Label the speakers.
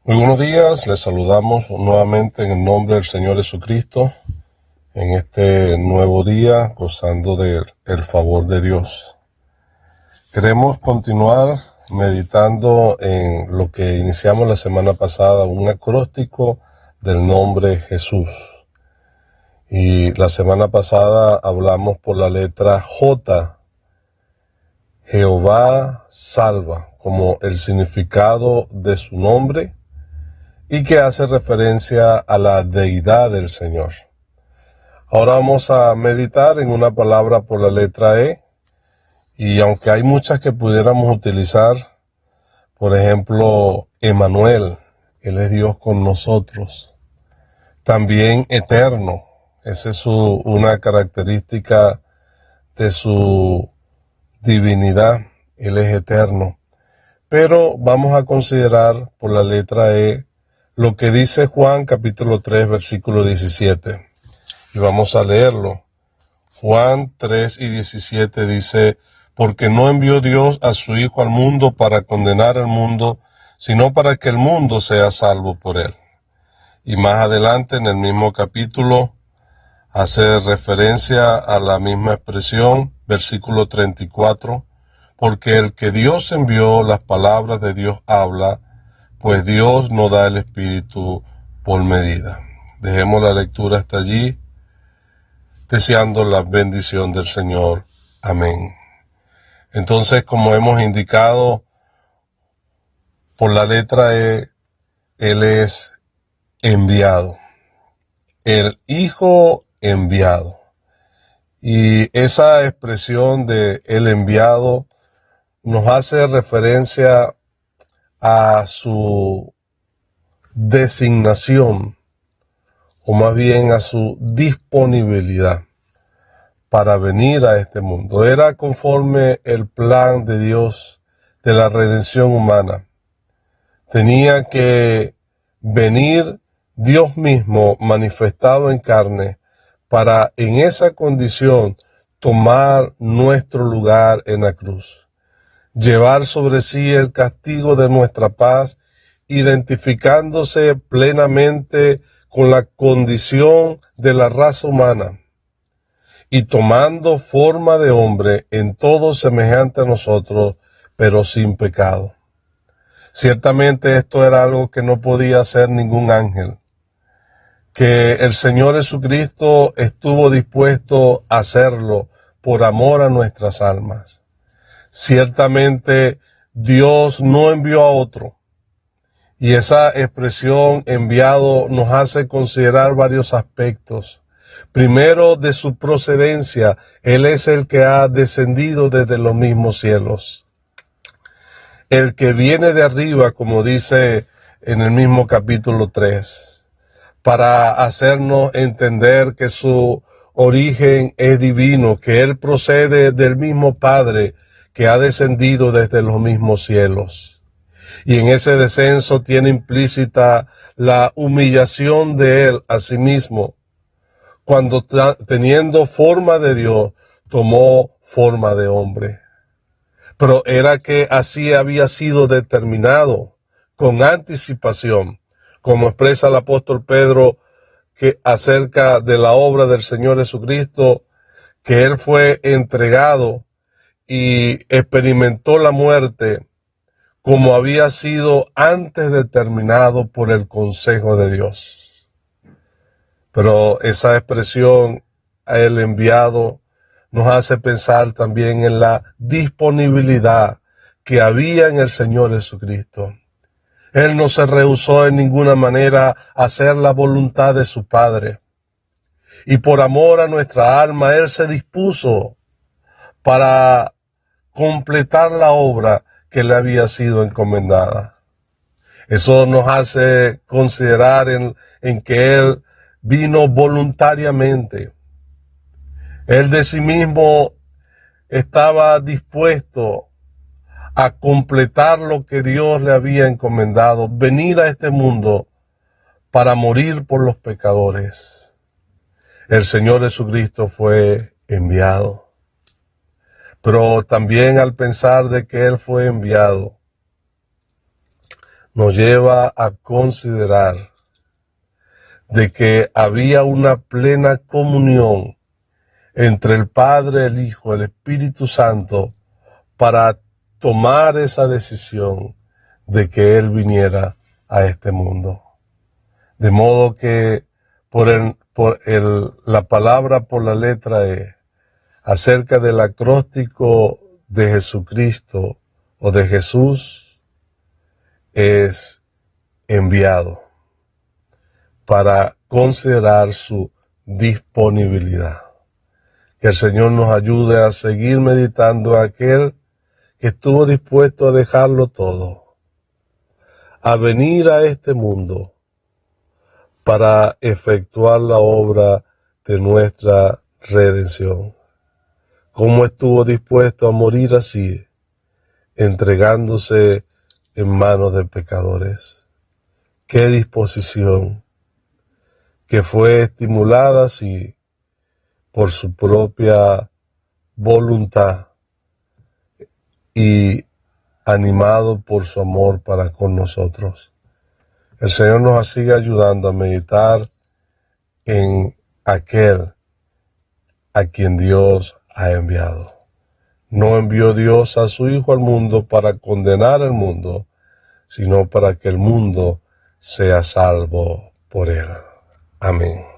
Speaker 1: Muy buenos días, les saludamos nuevamente en el nombre del Señor Jesucristo en este nuevo día, gozando del favor de Dios. Queremos continuar meditando en lo que iniciamos la semana pasada, un acróstico del nombre Jesús. Y la semana pasada hablamos por la letra J, Jehová salva, como el significado de su nombre, y que hace referencia a la deidad del Señor. Ahora vamos a meditar en una palabra por la letra E, y aunque hay muchas que pudiéramos utilizar, por ejemplo, Emmanuel, Él es Dios con nosotros. También eterno, esa es una característica de su divinidad, Él es eterno. Pero vamos a considerar por la letra E lo que dice Juan capítulo 3 versículo 17. Y vamos a leerlo. Juan 3 y 17 dice: porque no envió Dios a su Hijo al mundo para condenar al mundo, sino para que el mundo sea salvo por él. Y más adelante en el mismo capítulo hace referencia a la misma expresión, versículo 34, porque el que Dios envió, las palabras de Dios habla, pues Dios no da el Espíritu por medida. Dejemos la lectura hasta allí, deseando la bendición del Señor. Amén. Entonces, como hemos indicado, por la letra E, Él es enviado. El Hijo enviado. Y esa expresión de el enviado nos hace referencia a su designación, o más bien a su disponibilidad para venir a este mundo. Era conforme el plan de Dios de la redención humana. Tenía que venir Dios mismo manifestado en carne para en esa condición tomar nuestro lugar en la cruz, llevar sobre sí el castigo de nuestra paz, identificándose plenamente con la condición de la raza humana y tomando forma de hombre en todo semejante a nosotros, pero sin pecado. Ciertamente esto era algo que no podía hacer ningún ángel, que el Señor Jesucristo estuvo dispuesto a hacerlo por amor a nuestras almas. Ciertamente Dios no envió a otro. Y esa expresión enviado nos hace considerar varios aspectos. Primero, de su procedencia. Él es el que ha descendido desde los mismos cielos. El que viene de arriba, como dice en el mismo capítulo 3, para hacernos entender que su origen es divino, que Él procede del mismo Padre que ha descendido desde los mismos cielos. Y en ese descenso tiene implícita la humillación de Él a sí mismo, cuando teniendo forma de Dios, tomó forma de hombre. Pero era que así había sido determinado con anticipación, como expresa el apóstol Pedro que acerca de la obra del Señor Jesucristo, que Él fue entregado y experimentó la muerte como había sido antes determinado por el consejo de Dios. Pero esa expresión, a el enviado, nos hace pensar también en la disponibilidad que había en el Señor Jesucristo. Él no se rehusó en ninguna manera a hacer la voluntad de su Padre. Y por amor a nuestra alma, Él se dispuso para completar la obra que le había sido encomendada. Eso nos hace considerar en que Él vino voluntariamente. Él de sí mismo estaba dispuesto a completar lo que Dios le había encomendado, venir a este mundo para morir por los pecadores. El Señor Jesucristo fue enviado. Pero también al pensar de que Él fue enviado, nos lleva a considerar de que había una plena comunión entre el Padre, el Hijo, el Espíritu Santo para tomar esa decisión de que Él viniera a este mundo. De modo que la palabra por la letra E, acerca del acróstico de Jesucristo o de Jesús, es enviado para considerar su disponibilidad. Que el Señor nos ayude a seguir meditando en aquel que estuvo dispuesto a dejarlo todo, a venir a este mundo para efectuar la obra de nuestra redención. Cómo estuvo dispuesto a morir así, entregándose en manos de pecadores. Qué disposición, que fue estimulada así por su propia voluntad y animado por su amor para con nosotros. El Señor nos sigue ayudando a meditar en aquel a quien Dios ha enviado. No envió Dios a su Hijo al mundo para condenar al mundo, sino para que el mundo sea salvo por él. Amén.